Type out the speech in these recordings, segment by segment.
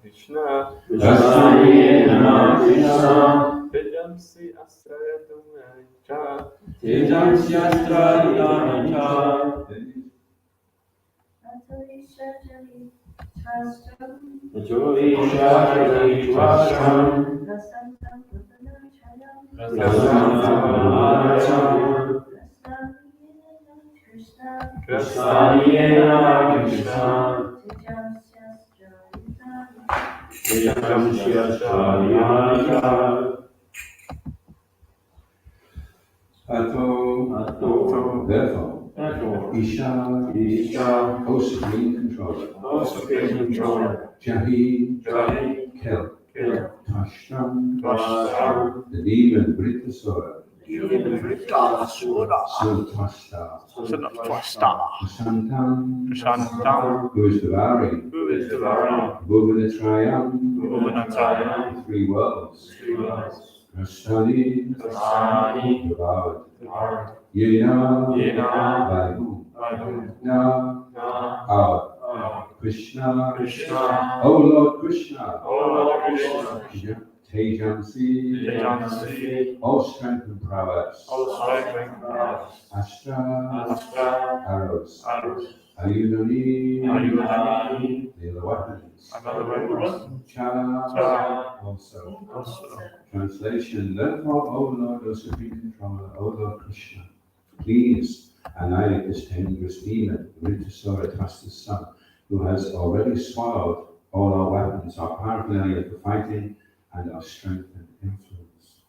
Krishna, Krishna, Tejamsi Astrayatam Cha, Tejamsi Astrayatam Cha, Ajoishajali Tvashtam, Rasantam Krishna, Krishna, Tejamsi Astrayatam. Therefore, Isha, O Supreme Controller, Jahi, Kill, Tashtam, the demon Vritasura, Sultashta, Prasantam, who is devouring, Bhuvanatrayam, the three worlds, Rastani, devoured, Yena, by whom? Na, our Krishna, O Lord Krishna, Tejamsi, all strength and prowess, Astra, arrows, Ayudani, the other weapons, Cha, also. Translation, therefore, O Lord, O Supreme Controller, O Lord Krishna, please annihilate this dangerous demon, Vritasura, Tasta's son, who has already swallowed all our weapons, our paraphernalia for fighting, and our strength and influence.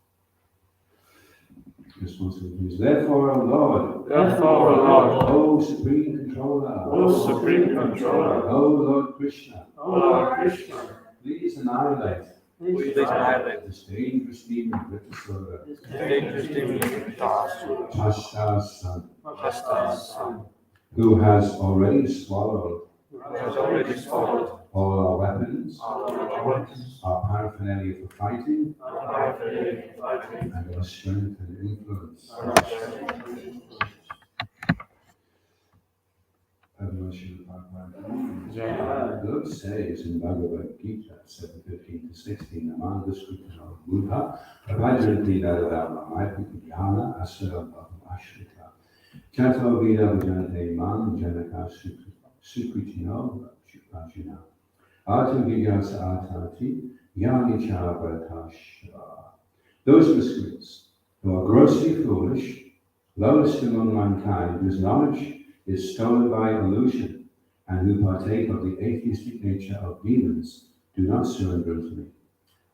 Response continues, therefore, O Lord, O Supreme Controller, O Lord Krishna, please annihilate this dangerous demon, Vritasura, Tasta's son, who has already swallowed all our weapons, our paraphernalia for fighting, and our strength and influence. The Lord says in Bhagavad Gita 7:15-16, Amanda Skrutana Buddha, Prabhajanti Dadadama, Maipukudhyana, Asaram Ashrita, Chato Vida Vijante Man, Janaka Sukritino, Shukajina, Atu Vigyasa Atati, Yani Chavartashva. Those Muslims who are grossly foolish, lowest among mankind, whose knowledge is stolen by illusion, and who partake of the atheistic nature of demons, do not surrender to me.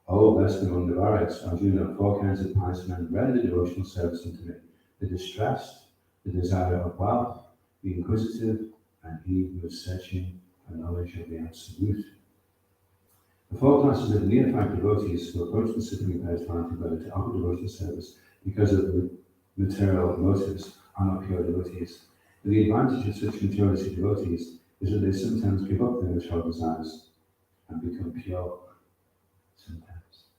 O blessed among the Varaks, Arjuna, four kinds of pious men render devotional service unto me: the distressed, the desire of wealth, the inquisitive, and he who is searching for knowledge of the Absolute. The four classes of neophyte devotees who approach the Supreme Personality to offer devotional service because of material motives are not pure devotees. But the advantage of such materialistic devotees is that they sometimes give up their material desires and become pure. Sometimes.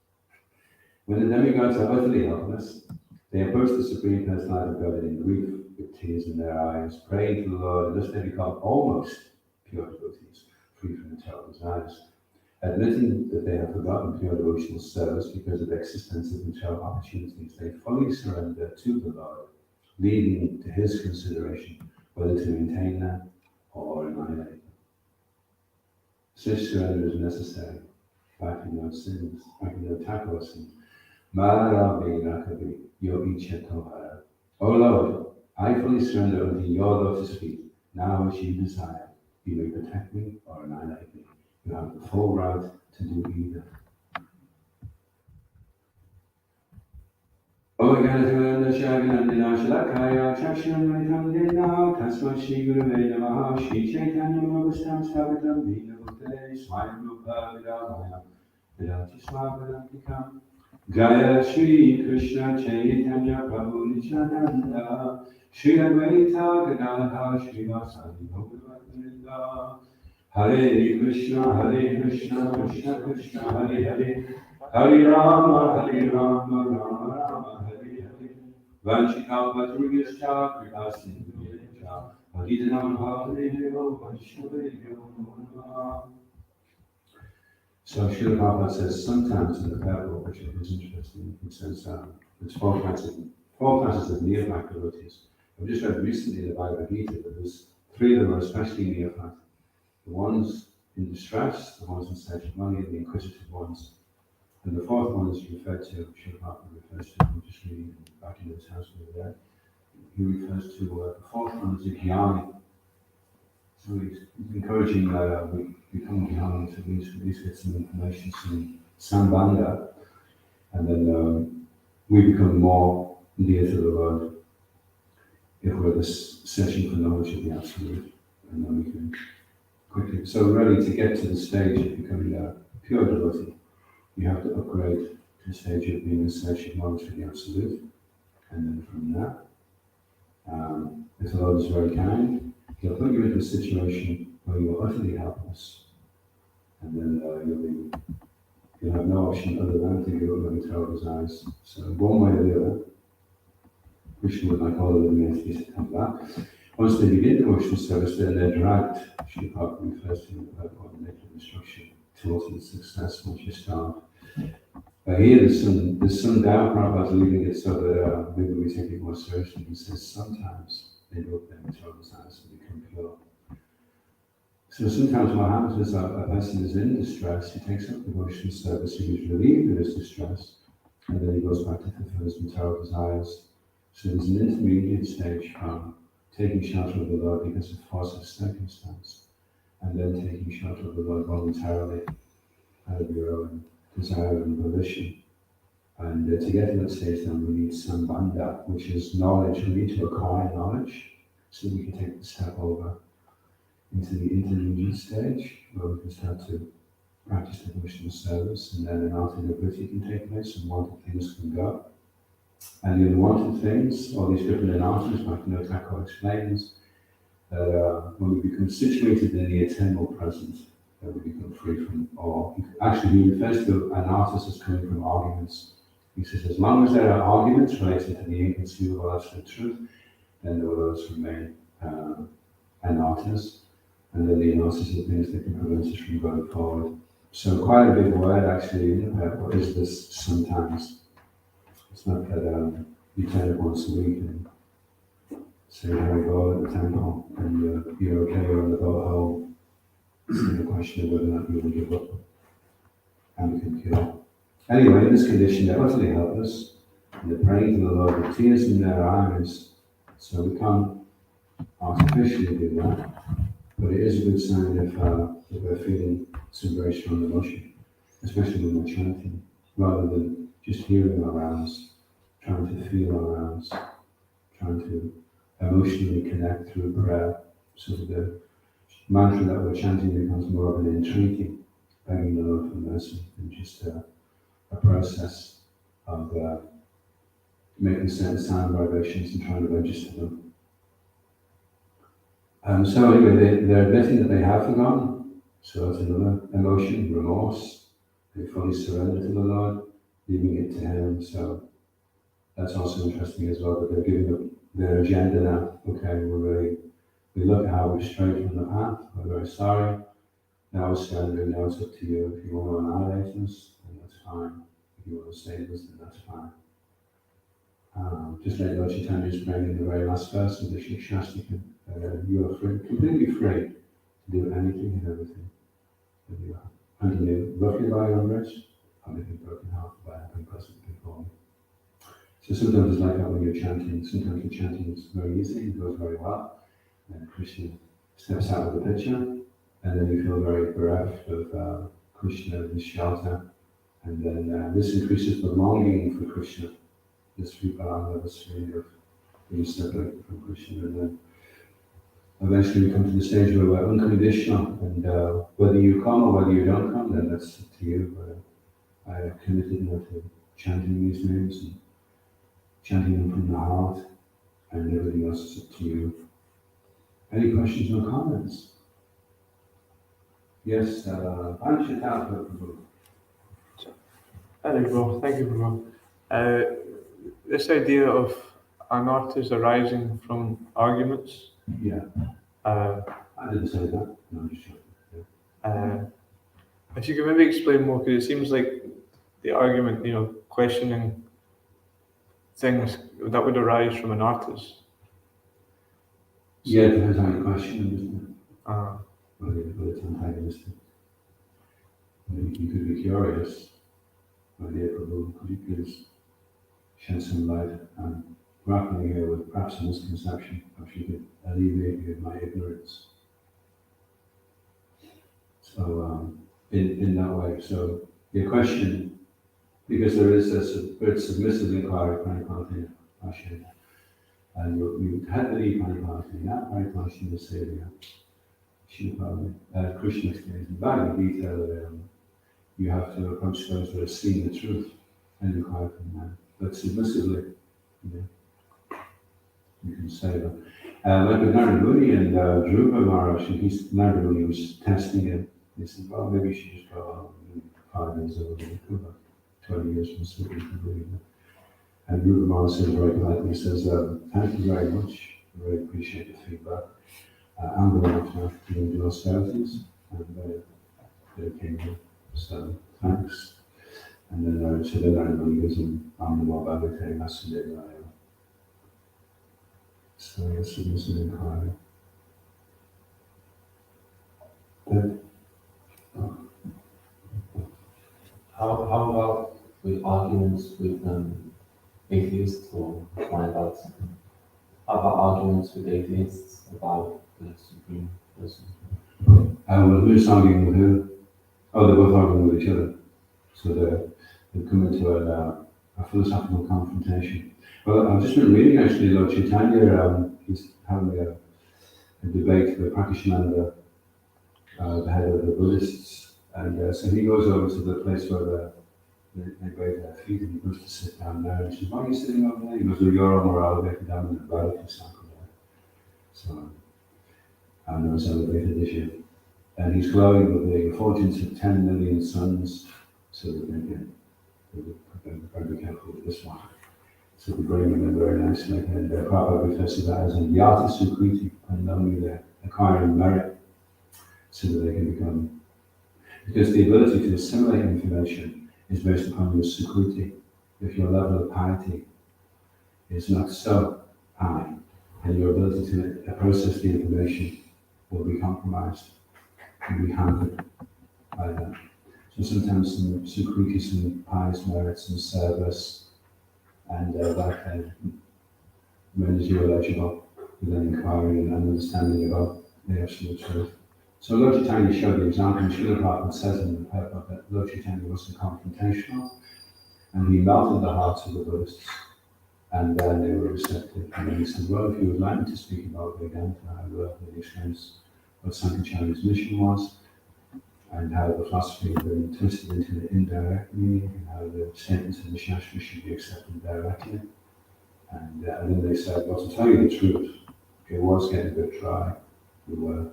When the demigods are utterly helpless, they approach the Supreme Personality of God in grief, with tears in their eyes, praying to the Lord, and thus they become almost pure devotees, free from material desires. Admitting that they have forgotten pure devotional service because of the existence of material opportunities, they fully surrender to the Lord, leaving to his consideration whether to maintain them or annihilate them. Such surrender is necessary, backing no sins, backing no tackle sins. Maharabi Rakabi, Yogi Chetohara. O Lord, I fully surrender unto your lotus feet. Now as you desire, you may protect me or annihilate me. You have the full right to do either. O Ganatana Shaganandina Shalakaya Chaksham Maitandina Tasma Shri Gurave Namaha Shri Chaitanya Mahavastam Stavatam Dina Bhute Swayam Rupa Vidamaya Vidati Swavadantikam Jaya Shri Krishna Chaitanya Prabhu Nityananda Shri Advaita Gadadha Shri Vasadi Bhagavatam Hare Krishna, Krishna Krishna, Hare Hare, Hare Rama, Rama Rama, Hare Hare. Vanchikalpatruyascha, Kripasindhuyascha, So Srila Prabhupada says sometimes in the Bible, which is interesting, he says there's four classes of neophyte devotees. I've just read recently in the Bhagavad Gita that there's three of them are especially neophyte. The ones in distress, the ones in stage of money, and the inquisitive ones. And the fourth one is referred to, Srila Prabhupada refers to, I'm just reading back in his house over there. He refers to the fourth one as a jnani. So he's encouraging we become jnani to at least get some information, some sambandha, and then we become more dear to the Lord if we're searching for knowledge of the Absolute, and then we can quickly. So really, to get to the stage of becoming a pure devotee, you have to upgrade to the stage of being a searching knowledge for the Absolute, and then from there, if the Lord is very kind, He'll put you into a situation where you're utterly helpless, and then you'll have no option other than to give up and throw His eyes. So one way or the other, Krishna would like all the living entities to come back. Once they begin devotional service, then they're dragged, Srila Prabhupada refers to the coordinated instruction, towards its success once you start. But here there's some doubt, Prabhupada's leaving it so that maybe we take it more seriously. He says sometimes they go up there and throw His eyes and become pure. So sometimes what happens is a person is in distress, he takes up devotional service, he is relieved of his distress, and then he goes back to fulfill his material desires. So there's an intermediate stage from taking shelter of the Lord because of force of circumstance, and then taking shelter of the Lord voluntarily out of your own desire and volition. And to get to that stage, then we need sambandha, which is knowledge. We need to acquire knowledge so we can take the step over into the intermediate stage, where we can start to practice devotional service, and then an anti-liberty can take place, and wanted things can go. And the unwanted things, all these different anarthas, like Thakur explains, that when we become situated in the eternal present, that we become free from all. Actually, he refers to anarthas as coming from arguments. He says, as long as there are arguments related to the inconceivable absolute truth, then there will always remain anarthas, and then the anarthas are the things that can prevent us from going forward. So quite a big word actually, what is this sometimes? It's not that you turn up once a week and say Hari Bol at the temple and you're okay, you're on the boat home. It's the question of whether or not you will give up and become pure. Anyway, in this condition, they're utterly helpless, and they're praying to the Lord with tears in their eyes. So we can't artificially do that, but it is a good sign if we're feeling some very strong emotion, especially when we're chanting, rather than just hearing our rounds, trying to feel our rounds, trying to emotionally connect through prayer. So the mantra that we're chanting becomes more of an entreaty, begging the Lord for mercy, than just a process of making certain sound vibrations and trying to register them. So anyway, they're admitting that they have forgotten. So that's another emotion, remorse. They fully surrender to the Lord, leaving it to Him. So that's also interesting as well, that they're giving up their agenda now. Okay, we look at how we've strayed from the path. We're very sorry. Now we're surrendering. Now it's up to you. If you want to annihilate us, then that's fine. If you want to save us, then that's fine. Just like Lord Chaitanya is praying in the very last verse of the Shikshastika, you are free, completely free to do anything and everything that you are. And to live roughly by your own wrist, or maybe broken heart by having present before me. So sometimes it's like that when you're chanting. Sometimes the chanting is very easy, it goes very well. And Krishna steps out of the picture, and then you feel very bereft of Krishna and his shelter. And then this increases the longing for Krishna, this viparanga, this feeling of being separated from Krishna. And then eventually we come to the stage where we're unconditional, and whether you come or whether you don't come, then that's up to you. But I have committed now to chanting these names and chanting them from the heart, and everything else is up to you. Any questions or comments? Yes, Prabhu. Very well, thank you, Prabhu. This idea of anarthas arising from arguments, Yeah, Uh, I didn't say that. No, I'm just joking. uh, if you could maybe explain more, because it seems like the argument, questioning things that would arise from an artist. Yeah, it depends on your question, doesn't it? Uh, Whether it's antagonistic. You could be curious. My dear Prabhu, could you please shed some light on grappling here with perhaps a misconception? Perhaps you could alleviate me of my ignorance. So, in that way, so your question, because there is a very submissive inquiry, Pranipati, Ashina, and you had the Pranipati, not Pranipati, the Savior, Shilapali, Krishna explains in Bhagavad Gita that you have to approach those that have seen the truth and inquire from them. But submissively, you can say that. Like with Narada Muni and Dhruva Maharaj, Narada Muni was testing it. He said, well, maybe you should just go home. 5 years old, and come back 20 years from sleeping completely. And Dhruva Maharaj said very politely, he says, thank you very much. I really appreciate the feedback. I'm going off now to do austerities. And they came here. So, thanks. And then so then Narada Muni gives him, I'm the more Bhagavtam, that's the day. So yes, it is an inquiry. How about with arguments with atheists or find about how about arguments with atheists about the supreme person? Well, who's arguing with who? Oh, they're both arguing with each other. So they've come into a philosophical confrontation. Well, I've just been reading actually Lord Chaitanya, he's having a debate with Prakashananda, the head of the Buddhists. And so he goes over to the place where they bathe their feet and he goes to sit down there. And he says, why are you sitting over there? He goes, well, you're more elevated down in the Bhagavata cycle there. So I'm not as elevated as you. And he's glowing with the effulgence of 10 million suns, so that they can be careful with this one. So we're bringing them very nicely. And Prabhupada refers to that as a yata sukriti, and only they're acquiring merit so that they can become. Because the ability to assimilate information is based upon your sukriti. If your level of piety is not so high, and your ability to process the information will be compromised and be hampered by that. So sometimes some sukriti, some pious merits, some service, and that renders you eligible with an inquiry and an understanding about the absolute truth. So Lord Chaitanya showed the example, and Srila Prabhupada says in the paper that Lord Chaitanya wasn't confrontational, and he melted the hearts of the Buddhists, and then they were receptive. And then he said, well, if you would like me to speak about Vedanta, I will. And he explains what Sankaracharya's mission was, and how the philosophy had been twisted into the indirect meaning, and how the statements in the Shastra should be accepted directly. And then they said, well, to tell you the truth, it was getting a bit dry. We were,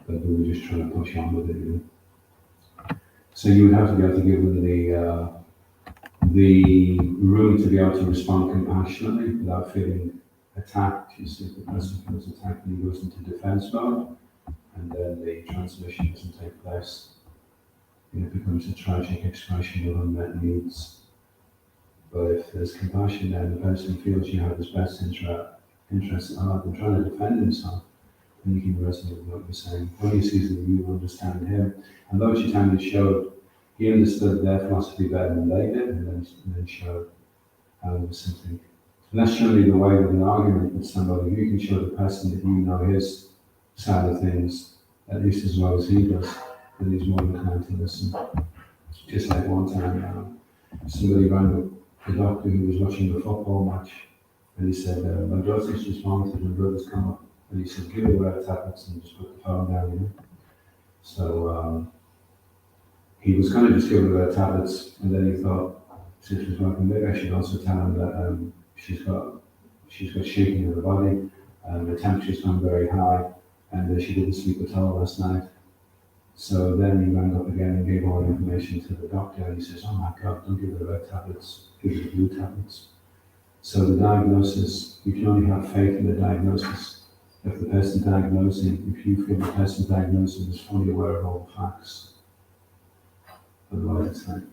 but we were just trying to push on with it. So you would have to be able to give them the room to be able to respond compassionately without feeling attacked. You see, if the person feels attacked and he goes into defense mode, and then the transmission doesn't take place. It becomes a tragic expression of unmet needs. But if there's compassion there and the person feels you have his best interest at heart and trying to defend himself, then you can resonate with what you're saying. When he sees that you understand him, and Lord Chaitanya showed, he understood their philosophy better than they did, and then showed how it was simply. And that's generally the way with an argument with somebody. You can show the person that you know his side of things, at least as well as he does, and he's more inclined to listen. Just like one time, somebody rang up the doctor who was watching the football match, and he said, my daughter's just vomited, my brother's come up, and he said, give her the red tablets and just put the phone down, you know. So he was kind of just giving her the tablets, and then he thought, since she's working, maybe I should also tell him that she's got shaking in her body, the temperature's gone very high, and she didn't sleep at all last night. So then he rang up again and gave all the information to the doctor, and he says, oh my God, don't give her the red tablets, give her the blue tablets. So the diagnosis, you can only have faith in the diagnosis if the person diagnosing, if you feel the person diagnosing is fully aware of all the facts. Otherwise, it's like,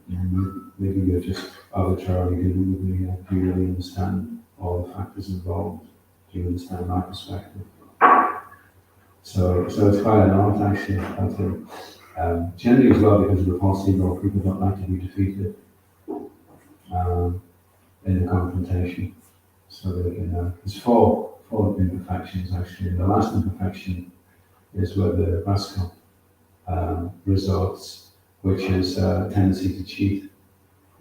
maybe you're just arbitrarily dealing with me. Do you really understand all the factors involved? Do you understand my perspective? So it's quite an art, actually, I think. Generally as well, because of the false ego, people don't like to be defeated in the confrontation. So that, there's four imperfections, actually. And the last imperfection is where the rascal results, which is a tendency to cheat.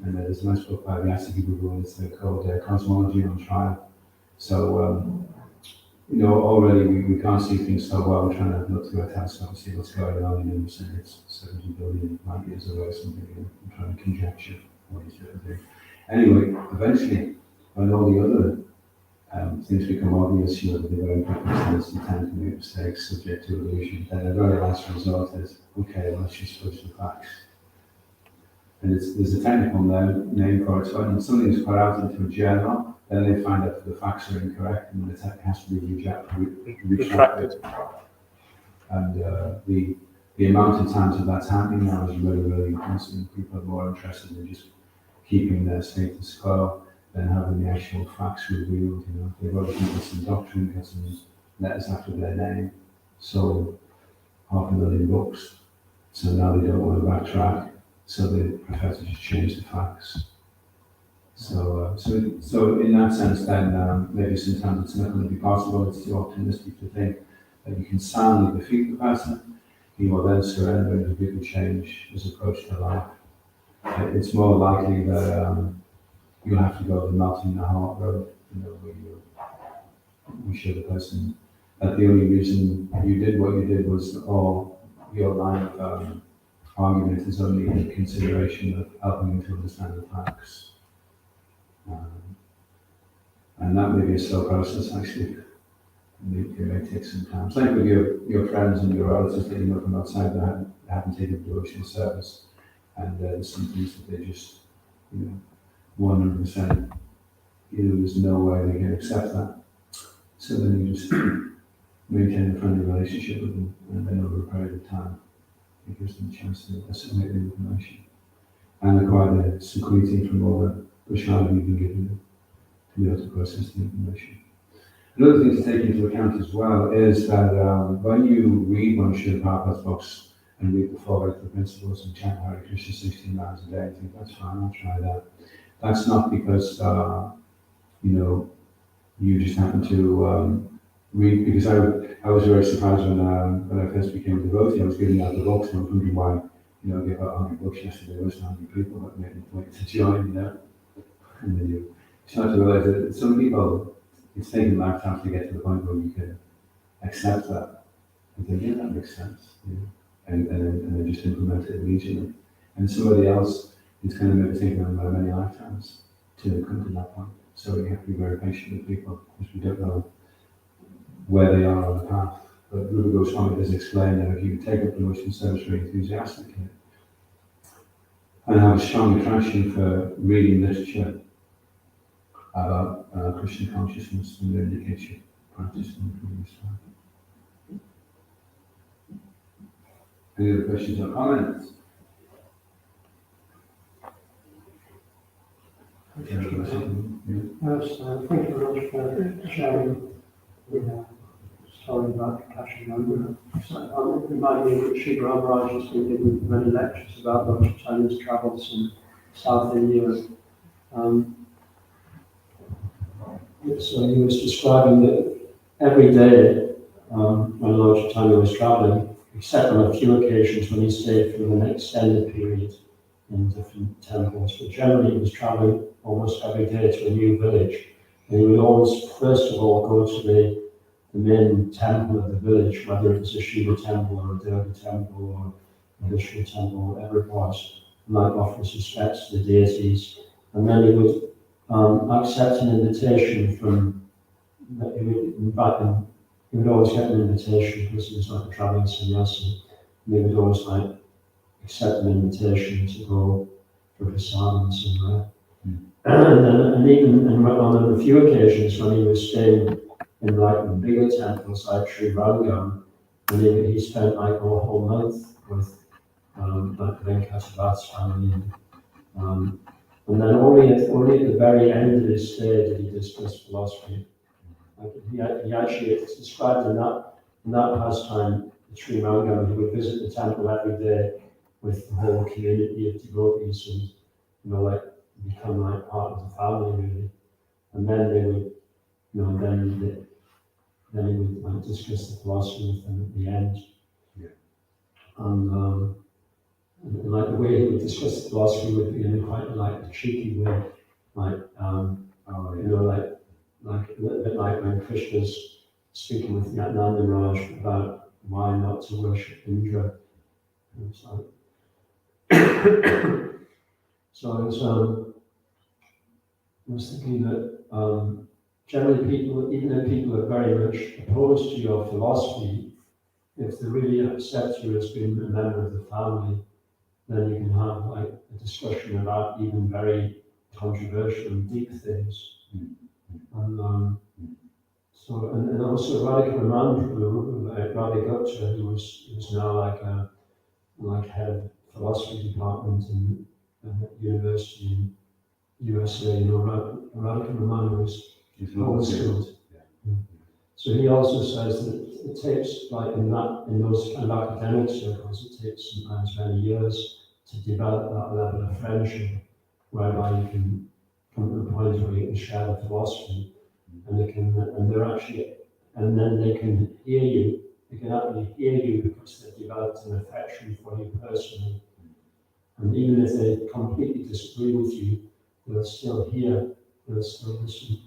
And there's a nice book by the Adhoksaja, it's called Cosmology on Trial. So, already we can't see things so well. We're trying to look through a telescope and see what's going on. We're saying it's 70 billion light years away or something. We're trying to conjecture all these different things. Anyway, eventually, when all the other things become obvious, the very practice and tend to make mistakes subject to illusion, then the very last result is, okay, let's just switch the facts. And there's a technical name for it. So when something is put out into a journal, then they find out that the facts are incorrect and it has to be retracted. And the amount of times that that's happening now is really, really increasing. People are more interested in just keeping their status quo than having the actual facts revealed. They've already got some doctrine, got some letters after their name, sold 500,000 books. So now they don't want to backtrack, so they prefer to just change the facts. So in that sense, then maybe sometimes it's not going to be possible. It's too optimistic to think that you can soundly defeat the person. He will then surrender and completely change his approach to life. It's more likely that you'll have to go the melting in the heart road, where you show the person that the only reason you did what you did was all your line of argument is only in consideration of helping you to understand the facts. And that may be a slow process, actually. It may take some time. Same with your friends and your relatives that you know from outside that haven't taken devotional service, and there's some things that they just, 100%, there's no way they can accept that. So then you just maintain a friendly relationship with them, and then over a period of time, it gives them a chance to assimilate the information and acquire the security from all the prashadam you've been given them to be able to process the information. Another thing to take into account as well is that when you read one of Srila Prabhupada's books and read the four Vedic principles and chant Hare Krishna 16 hours a day and think, that's fine, I'll try that. That's not because, you just happen to read, because I was very surprised when I first became a devotee. I was giving out the books and I was wondering why, I gave out 100 books yesterday, there wasn't 100 people that made me point to join, And then you start to realize that some people, it's taken lifetimes to get to the point where you can accept that and think, yeah, that makes sense, and then just implement it immediately. And somebody else is kind of maybe taking them by many lifetimes to come to that point. So you have to be very patient with people because we don't know where they are on the path. But Rupa Goswami does explain that if you take up devotional service very enthusiastically and have a strong attraction for reading literature about Krishna consciousness, and indicate you practice in the previous time. Any other questions or comments? Yes, thank you very much for sharing the story about Kashi Mandira. It reminded me that Sri Maharaj has been giving many lectures about Lord Chaitanya's travels in South India. So he was describing that every day when Lord Chaitanya was traveling, except on a few occasions when he stayed for an extended period in different temples, but generally he was traveling almost every day to a new village. And he would always, first of all, go to the main temple of the village, whether it was a Shiva temple or a Durga temple or a Vishnu temple, whatever it was, and like offer his respects to the deities. And then he would accept an invitation from, he would always get an invitation because he was like a traveling sannyasi. And he would always accept an invitation to go for prasadam somewhere. And even on a few occasions when he was staying in like the bigger temples like Srimad, and he spent like a whole month with like Venkatavat's family. And then only at the very end of his stay did he discuss philosophy. Like he actually described in that pastime, the Sri Mangam, he would visit the temple every day with the whole community of devotees and, like become like part of the family really. And then they would, then he would like discuss the philosophy with them at the end. Yeah. And like the way he would discuss the philosophy would be in quite like a cheeky way, like like a little bit like when Krishna's speaking with Nanda Raj about why not to worship Indra. And it's like so it's I was thinking that generally people, even if people are very much opposed to your philosophy, if they really accept you as being a member of the family, then you can have like a discussion about even very controversial and deep things. And so, and also Radhika Raman, Bhagavtam, who was now like head of philosophy department in university in USA, Radhika Raman was homeschooled. So he also says that it takes, like in those kind of academic circles, it takes sometimes many years to develop that level of friendship, whereby you can come to the point where you can share the philosophy, and then they can hear you. They can actually hear you because they've developed an affection for you personally. And even if they completely disagree with you, they'll still hear, they'll still listen.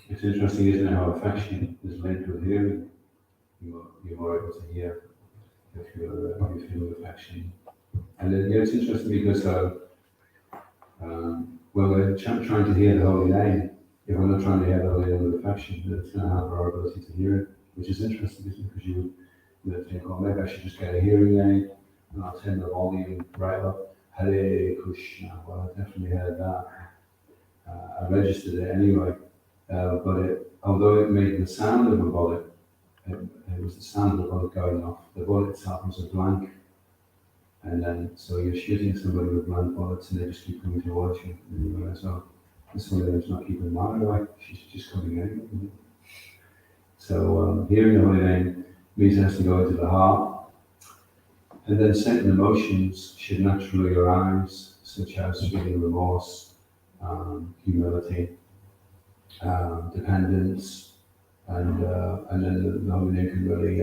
It's interesting, isn't it, how affection is linked with hearing. You're more able to hear if you feel affection. And then, it's interesting because when we're trying to hear the holy name, if we're not trying to hear the holy name with affection, then it's going to hamper our ability to hear it, which is interesting, isn't it? Because you think, oh, maybe I should just get a hearing aid and I'll turn the volume right up. Hare Krishna. Well, I definitely heard that. I registered it anyway, but although it made the sound of a bullet, it was the sound of a bullet going off. The bullet itself was a blank, and then so you're shooting somebody with blank bullets, and they just keep coming towards you. So this one is not keeping matter away; she's just coming in. So hearing the holy name means it has to go into the heart, and then certain emotions should naturally arise, such as feeling remorse. Humility, dependence, and then the holy name can really.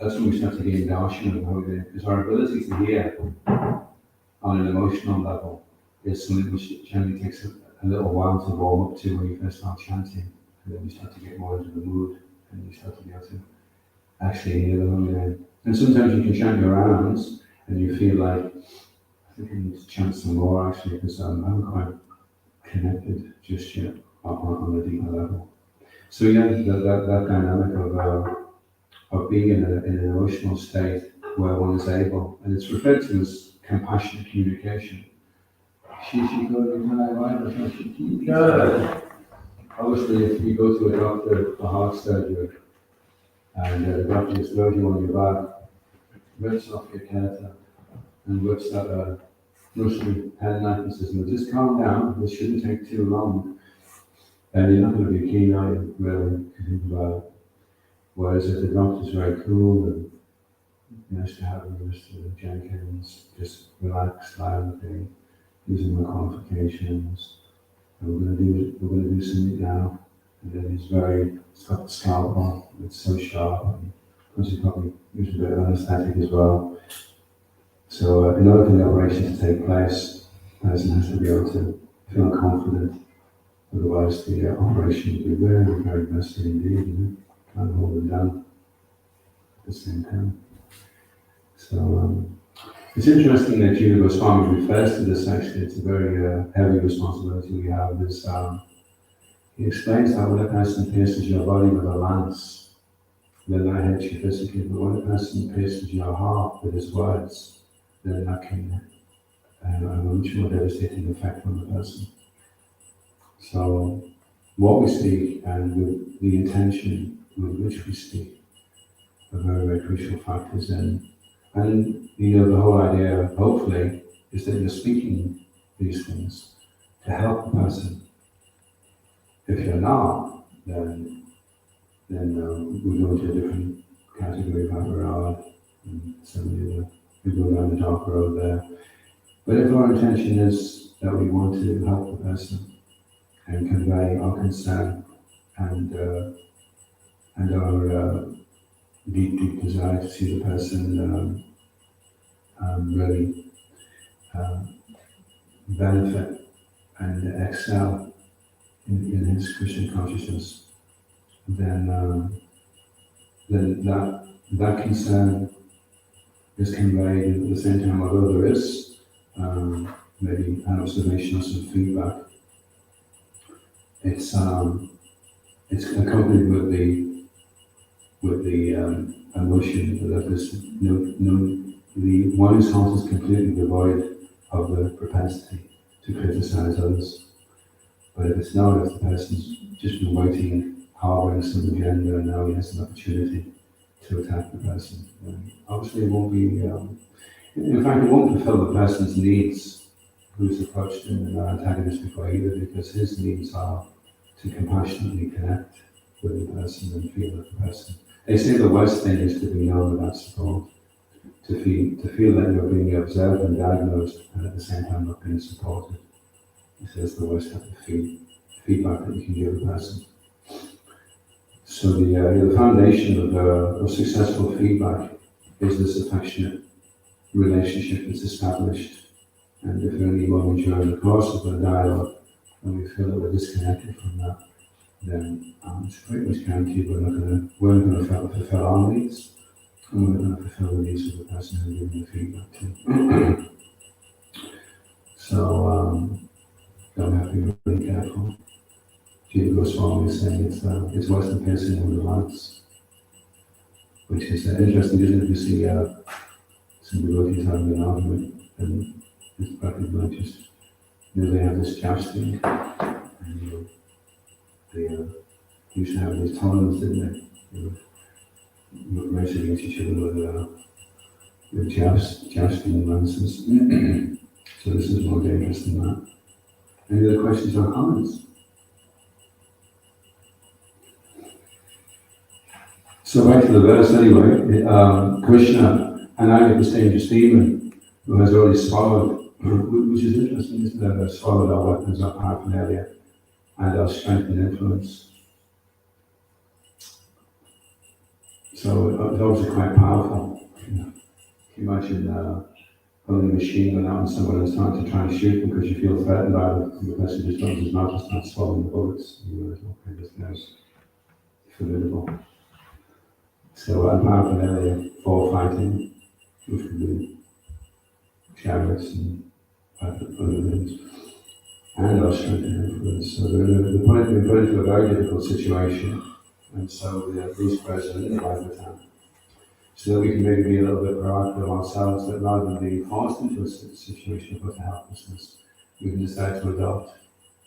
That's when we start to gain darshan of the holy name, because our ability to hear on an emotional level is something which generally takes a little while to warm up to when you first start chanting, and then you start to get more into the mood, and you start to be able to actually hear the holy name. And sometimes you can chant your rounds, and you feel like I think I need to chant some more actually, because I'm quite connected just yet on a deeper level. So yeah, that dynamic of being in an emotional state where one is able, and it's referred to as compassionate communication. Obviously, if you go to a doctor for heart surgery and the doctor just throws you on your back, rips off your kettle, and whips out a Russian headlight and says, "No, just calm down, this shouldn't take too long," and you're not going to be keen on it, really, to think about it. Whereas if the doctor's very cool and nice to have him, Mr. Jenkins, just relax, silently, using my qualifications, and we're going to do something now. And then he's got the scalpel, it's so sharp, and because he's probably used a bit of anesthetic as well. So in order for the operation to take place, the person has to be able to feel confident. Otherwise, the operation will be very, very messy indeed. Can't hold them down at the same time. So it's interesting that Jiva Goswami refers to this. Actually, it's a very heavy responsibility we have. He explains that when a person pierces your body with a lance, then that hurts you physically. But when a person pierces your heart with his words, then that can have a much more devastating effect on the person. So what we speak and with the intention with which we speak are very, very crucial factors. And the whole idea, hopefully, is that you're speaking these things to help the person. If you're not, then we go into a different category of Bhagavad, and suddenly we go down the dark road there. But if our intention is that we want to help the person and convey our concern and our deep desire to see the person really benefit and excel in his Krishna consciousness, then that concern is conveyed. At the same time, although there is maybe an observation or some feedback, it's accompanied with the emotion that there's the one whose heart is completely devoid of the propensity to criticize others. But if it's not, if the person's just been waiting, harboring some agenda, and now he has an opportunity to attack the person, then obviously it won't be, in fact, it won't fulfill the person's needs who's approached him in an antagonistic way either, because his needs are to compassionately connect with the person and feel with the person. They say the worst thing is to be known without support, to feel that you're being observed and diagnosed, and at the same time not being supported. He says the worst type of feedback that you can give a person. So the foundation of successful feedback is this affectionate relationship that's established. And if at any moment during the course of the dialogue, when we feel that we're disconnected from that, then it's pretty much guaranteed we're not going to fulfill our needs, and we're not going to fulfill the needs of the person who's giving the feedback to. So don't have to be really careful. Jiva Goswami is saying it's worse than piercing with the lance, which is interesting, isn't it? You see some devotees having an argument, and it's practically just, they have this jousting, and they used to have these tournaments, didn't they? They would race against each other with jousting lances. So this is more dangerous than that. Any other questions or comments? So back to the verse anyway. Krishna, an Agni dangerous demon who has already swallowed, which is interesting, isn't it? Swallowed our weapons, our paraphernalia, and our strength and influence. So it's obviously quite powerful. Can you imagine pulling a machine gun out on someone and starting to try and shoot them because you feel threatened by them, and the person just opens his mouth and starts swallowing the bullets. You realize, okay, this guy's formidable. So paraphernalia for fighting, which could be chariots and other things, and our strength and influence. So they're put into a very difficult situation, and so these prayers are in the Bhagavatam, so that we can maybe be a little bit proactive ourselves, that rather than being forced into a situation of utter helplessness, we can decide to adopt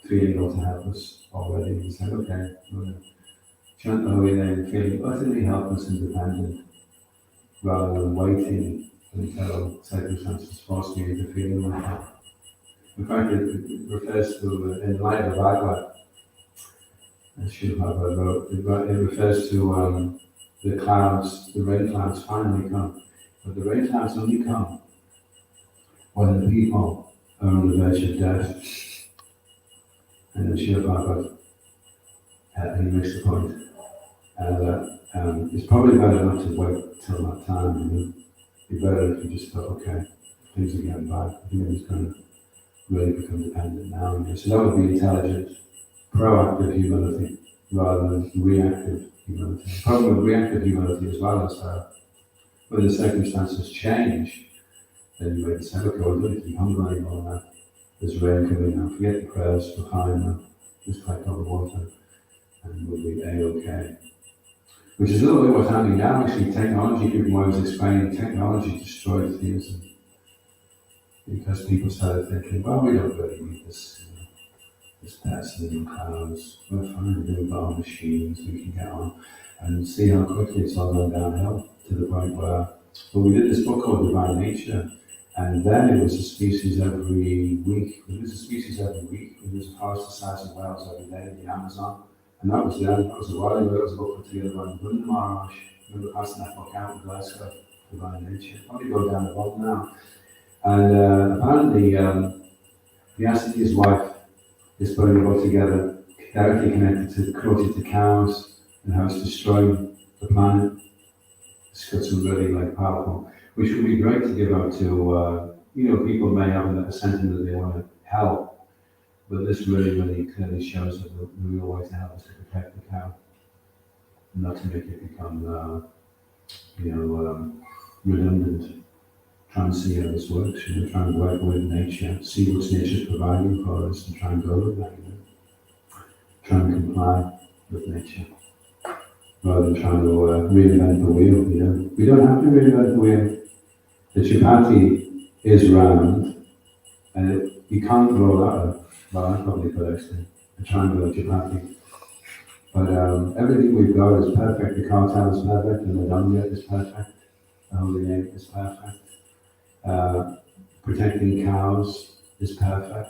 feeling utter helpless already and say, okay, we're going to chant the holy name, feeling utterly helpless and dependent, rather than waiting until circumstances force me into feeling like that. In fact, it refers to, in light of Bhagavad, as Srila Prabhupada wrote, it refers to the clouds, the rain clouds finally come. But the rain clouds only come when the people are on the verge of death. And then Srila Prabhupada, he makes the point that it's probably better not to wait till that time. It'd be better if you just thought, okay, things are getting bad. I think I'm just going to really become dependent now. So that would be intelligent, proactive humility rather than reactive humility. The problem with reactive humility as well is when the circumstances change, then you might say, okay, well, don't be hungry anymore now. There's rain coming now. Forget the prayers, we're fine now. Just collect all the water and we'll be A-okay. Which is a little bit what's happening now. Actually, technology, people always explaining, technology destroyed theism. Because people started thinking, well, we don't really need this. there's pets living cows. We're fine, we've got our machines, we can get on and see how quickly it's all gone downhill to the point where, well, we did this book called Divine Nature, and then it was a species every week. It was a species every week. It was a forest the size of Wales every day in the Amazon. And that was then, that was a while ago, that was a book put together by Brenda Marsh. I remember passing that book out in Glasgow, Divine Nature. Probably go down the road now. And apparently, he asked his wife, is putting the book together, directly connected to cruelty to cows and how it's destroying the planet. It's got some really powerful, which would be great to give out to, people may have a sentiment that they want to help, but this really clearly shows that the real way to help is to protect the cow, not to make it become, redundant. Try and see how this works, try and work with nature, see what nature's providing for us and try and go with that, Try and comply with nature, rather than trying to reinvent the wheel, We don't have to reinvent the wheel. The chapati is round, and you can't roll out I probably could actually, a triangular chapati. But everything we've got is perfect. The cartel is perfect, the Madonna is perfect, the Holy Name is perfect. Protecting cows is perfect.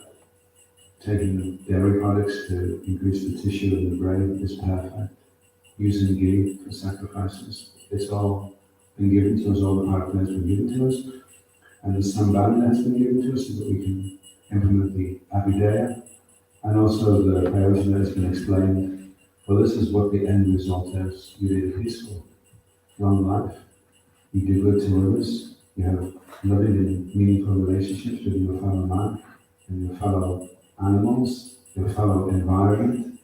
Taking dairy products to increase the tissue in the brain is perfect. Using ghee for sacrifices, it's all been given to us, all the power plants been given to us. And the Sambandha has been given to us so that we can implement the Abhidheya. And also the Prayojana has been explained. Well, this is what the end result is. You lead a peaceful, long life. You do good to others. You have loving and meaningful relationships with your fellow man and your fellow animals, your fellow environment.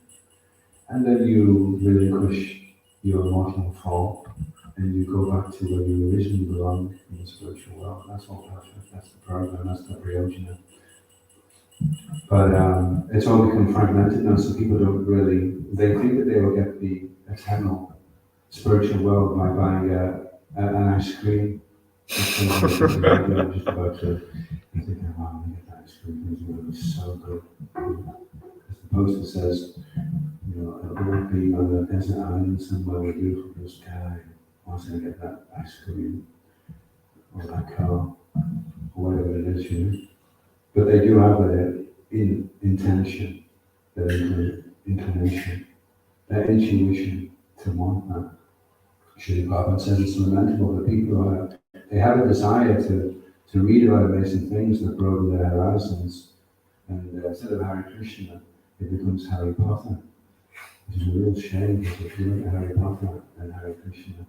And then you relinquish your mortal form and you go back to where you originally belonged in the spiritual world. That's all perfect. That's the program. That's the Prayojana. But it's all become fragmented now, so people don't really, they think that they will get the eternal spiritual world by buying an ice cream. I'm just about to think, wow, I'm going to get that ice cream, it's going to be so good. Because the poster says, a old being on a desert island somewhere with a beautiful blue sky, wants to get that ice cream, or that car, or whatever it is, But they do have their intention, their inclination, their intuition to want that. Srila Prabhupada says it's lamentable that people they have a desire to read about amazing things that broaden their horizons, and instead of Hare Krishna, it becomes Harry Potter, which is a real shame, because if you look at Harry Potter and Hare Krishna,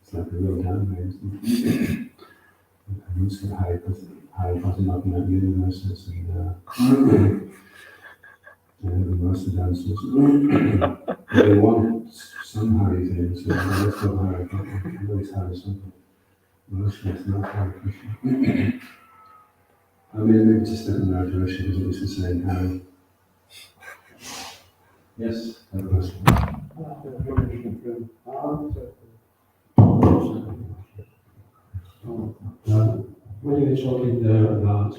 it's like a real downgrade, isn't it? And who's got Harry Potter knocking at universes and most of the dancers. They want some Harry things, so let's go Harry Potter. Always Harry something. Mostly it's not Harry Krishna. I mean, maybe it's a step in the right direction, because it's the same Harry. Yes, that was when you were talking there about,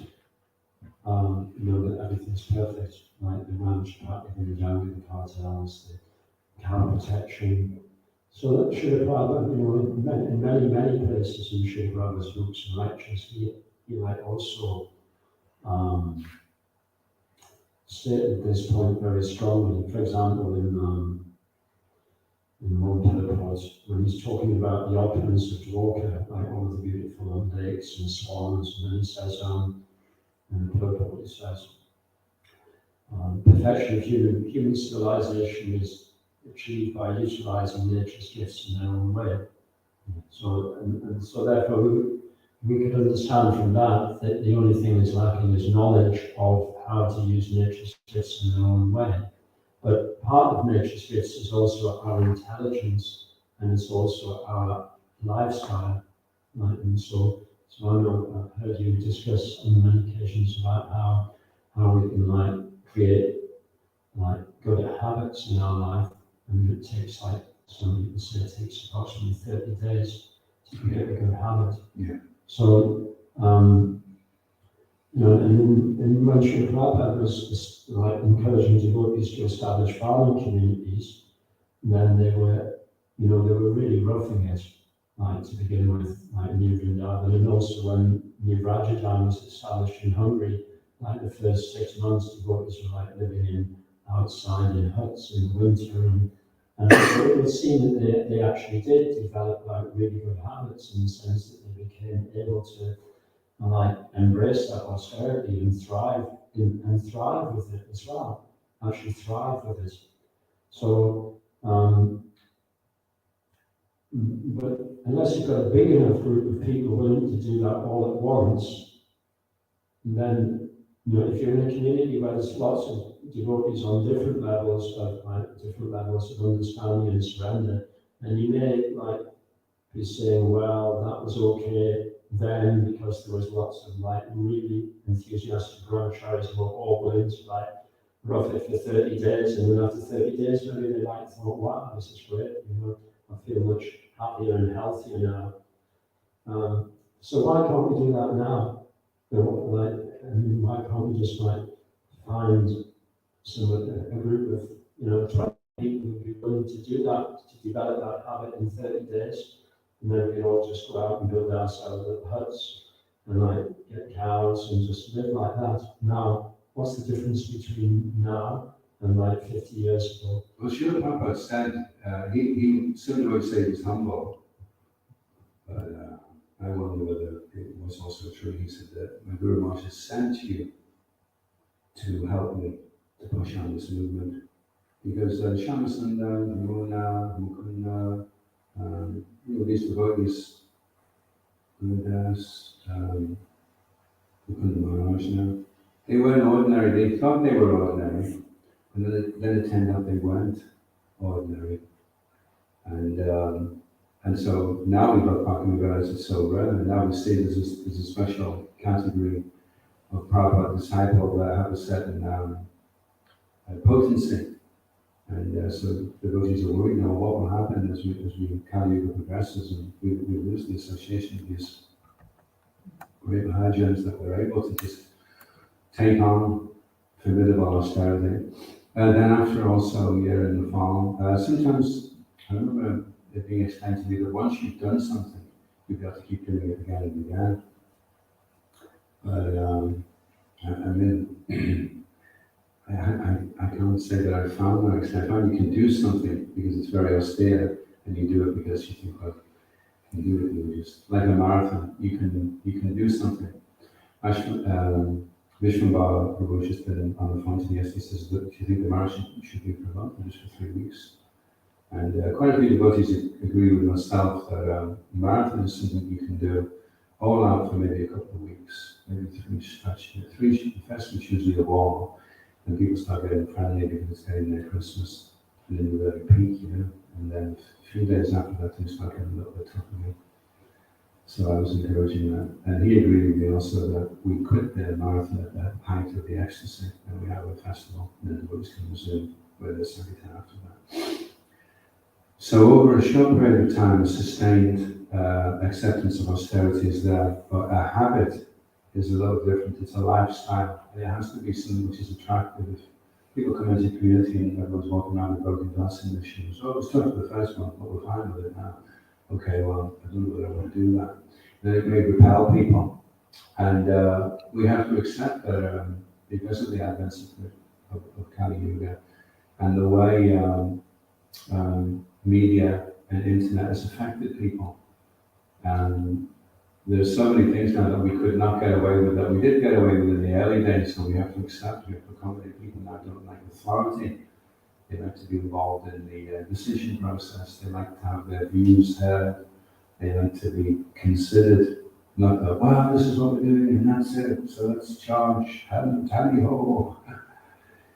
that everything's perfect, like the ranch, in the jungle, the cartels, the cow protection. So that should apply, in many places in Sri Prabhupada's books and lectures, he also stated this point very strongly. For example, in one purport, when he's talking about the opulence of Dwarka, like all of the beautiful lakes and swans, and then he says, in the purport, he says, perfection of human civilization is achieved by utilizing nature's gifts in their own way. So, and so therefore, we could understand from that the only thing that's lacking is knowledge of how to use nature's gifts in their own way. But part of nature's gifts is also our intelligence, and it's also our lifestyle. Right? And so I know I've heard you discuss on many occasions about how we can create good habits in our life, and it takes some people say it takes approximately 30 days to create a good habit. Yeah. So and when Sri Prabhupada was like encouraging devotees to establish farming communities, then they were, they were really roughing it, like to begin with, like New Vrindavan, and also when New Rajadhan was established in Hungary, like the first 6 months, devotees were like living outside in huts in the winter, and so it would seem that they actually did develop like really good habits in the sense that they became able to like embrace that austerity and thrive with it as well. Actually thrive with it. So, but unless you've got a big enough group of people willing to do that all at once, then if you're in a community where there's lots of devotees on different levels of understanding and surrender, and you may like be saying, well, that was okay then because there was lots of like really enthusiastic brahmacharis who were all willing to like rough it for 30 days, and then after 30 days maybe they like thought, wow, this is great, I feel much happier and healthier now. So why can't we do that now? Why can't we just like find a group of 20 people who would be willing to do that, to develop that habit in 30 days, and then we could all just go out and build ourselves little huts and like get cows and just live like that. Now, what's the difference between now and like 50 years ago? Well, Srila Prabhupada said, he certainly would say he was humble, but I wonder whether it was also true. He said that my Guru Maharaj sent you to help me to push on this movement. Because Shamasundar, Muna, Mukunda, these devotees, Gurudas, Mukunda Maharaj now, they weren't ordinary. They thought they were ordinary, and then it turned out they weren't ordinary. And so now we've got Bhakti Maharaj as so rare, and now we see there's a special category of Prabhupada disciple that have a certain potency. And so devotees are worried now what will happen as Kali Yuga progresses and we lose the association of these great Mahajans that were able to just take on formidable austerity. Then after also year in the fall, sometimes I remember it being explained to me that once you've done something, you've got to keep doing it again and again. But I mean, I can't say that I found that extent. I found you can do something because it's very austere, and you do it because you think, well, you can do it. You just like a marathon. You can do something. Vishwambara Prabhu just been on the phone to me yesterday. He says, look, do you think the marathon should be prolonged just for 3 weeks? And quite a few devotees agree with myself that marathon is something you can do all out for maybe a couple of weeks, maybe 3 stretches. 3 festivals usually a wall. And people start getting friendly because it's getting near Christmas, and then you really peak, and then a few days after that, things start getting a little bit tough again. So I was encouraging that. And he agreed with me also that we quit the marathon at the height of the ecstasy, and we have a festival, and then the devotees can resume with us every time after that. So over a short period of time, a sustained acceptance of austerity is there, but a habit is a little different. It's a lifestyle. It has to be something which is attractive. If people come into the community and everyone's walking around with broken glass in their shoes, oh, it was tough for the first one, but we're fine with it now. Okay, well, I don't know whether I want to do that. Then it may repel people. And we have to accept that because of the advent of Kali Yuga and the way media and internet has affected people. There's so many things now that we could not get away with that we did get away with in the early days, so we have to accept, we have to accommodate. People now don't like authority. They like to be involved in the decision process. They like to have their views heard. They like to be considered, not that, wow, this is what we're doing and that's it, so let's charge, tally ho.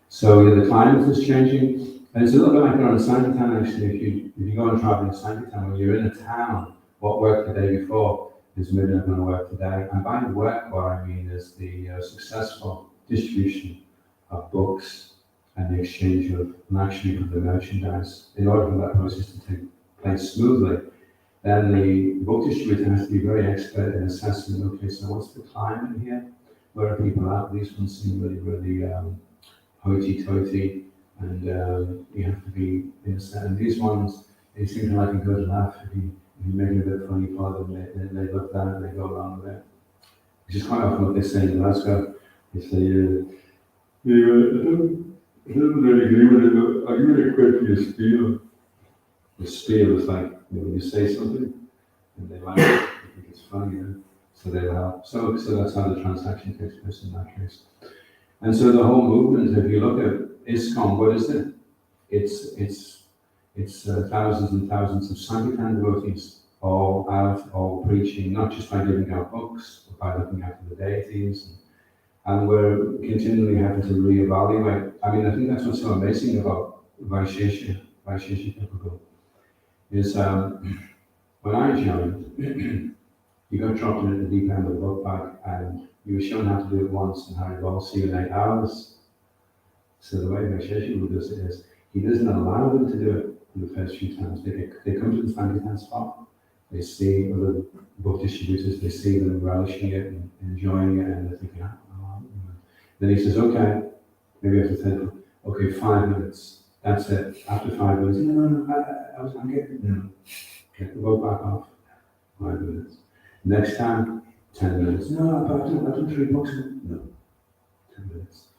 So the climate is changing. And it's a little bit like on Sankirtan actually. If you go and travel in Sankirtan, when you're in a town, what worked the day before is maybe not going to work today. And by work, what I mean is the successful distribution of books and the exchange of actually of the merchandise. In order for that process to take place smoothly, then the book distributor has to be very expert in assessing, okay, so what's the climate here? where are people at? These ones seem really hoity-toity, and you have to be innocent. And these ones, they seem to like a good laugh. If you make it a bit funny for them, they look down and they go along with it. Which is quite often what they say in Glasgow. They say, I don't really agree with it, but I'm really quick for your spiel. The spiel is like, when you say something, and they like it, they think it's funny, so they will help. So that's how the transaction takes place in that case. And so the whole movement, if you look at ISKCON, what is it? It's thousands and thousands of Sankirtan devotees, all out, all preaching, not just by giving out books, but by looking after the deities. And we're continually having to reevaluate. I mean, I think that's what's so amazing about Vaishesha Prabhu, is when I joined, you got dropped in at the deep end of the book bag, and you were shown how to do it once, and Harry will see you in 8 hours. So the way Vaishesha does it is, he doesn't allow them to do it in the first few times. They come to the Sankirtan spot, they see other book distributors, they see them relishing it and enjoying it, and they're thinking, then he says, okay, maybe after 10, okay, 5 minutes, that's it. After 5 minutes, no, I'm getting, no, get the boat back off, 5 minutes. Next time, 10 minutes, no, I've done 3 books, no, 10 minutes,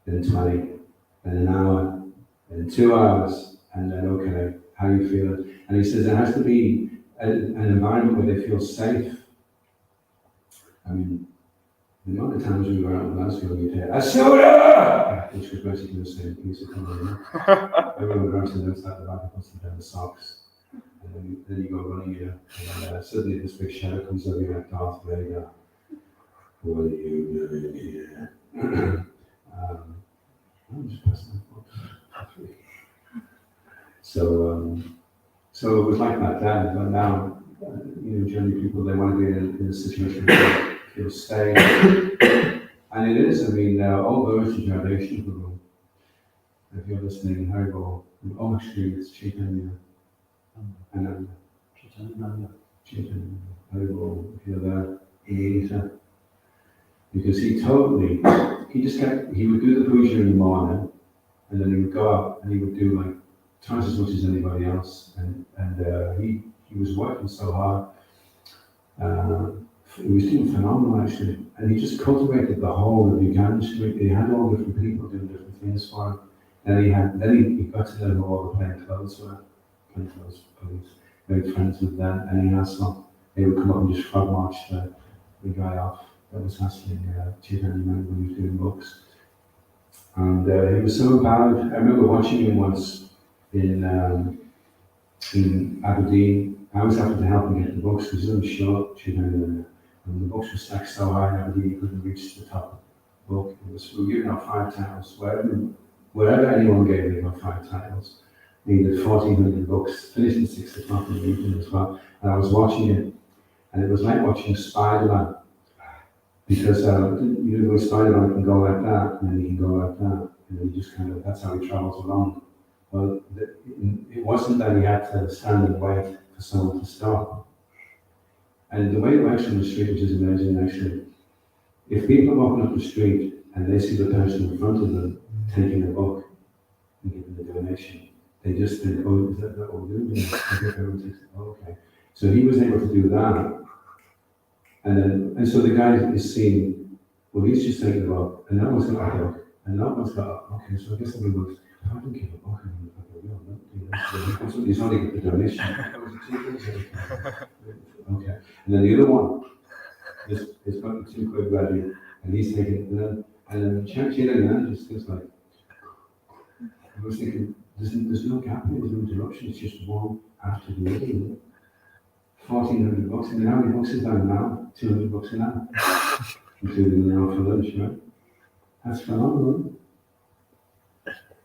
then 20, then an hour, then 2 hours, and then, okay, how you feeling? And he says there has to be an environment where they feel safe. I mean, the amount of times we were out in Glasgow and you'd hear, a soda! Which was basically the same piece of comedy. Everyone grabs and looks at the back and puts them down the socks. And then you go running, and suddenly this big shadow comes over you like Darth Vader. What are you doing here? I'm just passing that box. So it was like that then, but now, generally people, they want to be in a situation where they feel safe. And it is, I mean, all those generations of them, if you're listening, Haribol, actually it's Chaitanya, and Chaitanya, Haribol, if you're there, in India. Because he would do the puja in the morning, and then he would go out and he would do like twice as much as anybody else, and he was working so hard. He was doing phenomenal actually, and he just cultivated the whole of Uganda Street. He had all different people doing different things for him. Then he got to know who all the plainclothes were, plainclothes police, made friends with them, and he had some. They would come up and just frog march the guy off that was hassling Chaitanya when he was doing books. And he was so empowered. I remember watching him once in Aberdeen. I was having to help him get the books because he was short, and the books were stacked so high in Aberdeen he couldn't reach the top of the book. We were giving out 5 titles. Wherever anyone gave me about 5 titles. He did 1,400 books, finished at 6 o'clock in the evening as well. And I was watching it, and it was like watching Spider-Man. Because Spider-Man can go like that, and then he can go like that, and he just that's how he travels along. Well, it wasn't that he had to stand and wait for someone to stop. And the way it works on the street, which is amazing actually, if people are walking up the street and they see the person in front of them taking a book and giving the donation, they just think, oh, is that what we're doing? Everyone takes it. Oh, okay. So he was able to do that. And so the guy is seeing, well, he's just taking a book, and no one's got a book, and no one's got, okay, so I guess everyone's, I don't give a book, he's only got the donation. Okay, and then the other one is got the £2 value, and he's taking it, and then Chaitanya just feels like, I was thinking, there's no gap here, there's no interruption, it's just one after the other. 1,400 bucks, and how many books is that now? 200 bucks an hour, including an hour for lunch, right? That's phenomenal.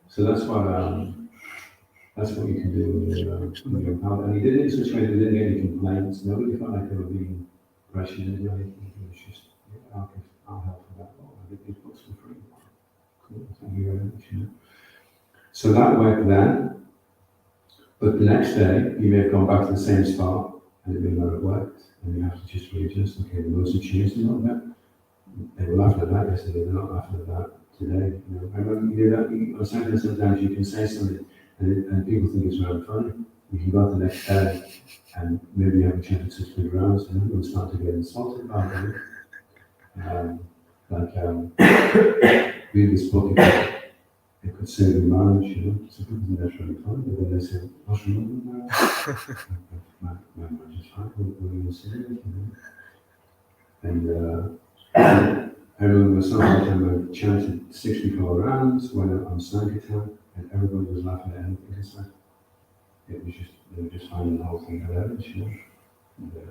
So that's what you can do when you're empowered. And he did it in such a way that he didn't get any complaints. Nobody felt like they were being pressured into anything. It was just, I'll help for that. Oh, I get these books for free. Cool, thank you very much. So that worked then. But the next day, you may have gone back to the same spot, and it may not have worked, and you have to just readjust. Okay, the roads have changed a little bit. They were laughing at that yesterday, they're not laughing at that today. You know, I remember you know, on Saturday sometimes you can say something and people think it's rather funny. You can go out the next day and maybe you have a chance to 6 big rounds and everyone start to get insulted about it. Read this book, it could save your marriage, you know. So people think that's really funny, but then they say, what's wrong with marriage? My marriage is fine, what are you going to say? You know? And I remember sometimes I chanted 64 rounds when on Sankirtan, and everybody was laughing at anything I said. It was just, they were just finding the whole thing hilarious, you know.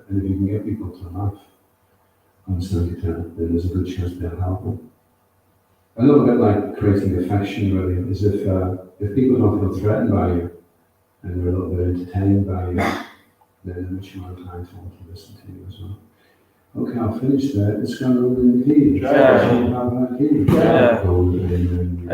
And if you can get people to laugh on Sankirtan, then there's a good chance they'll help them. A little bit like creating affection, really, is if people don't feel threatened by you and they're a little bit entertained by you, then they're much more inclined to want to listen to you as well. Okay, I'll finish there. Let's go over the key. Yeah. Golden.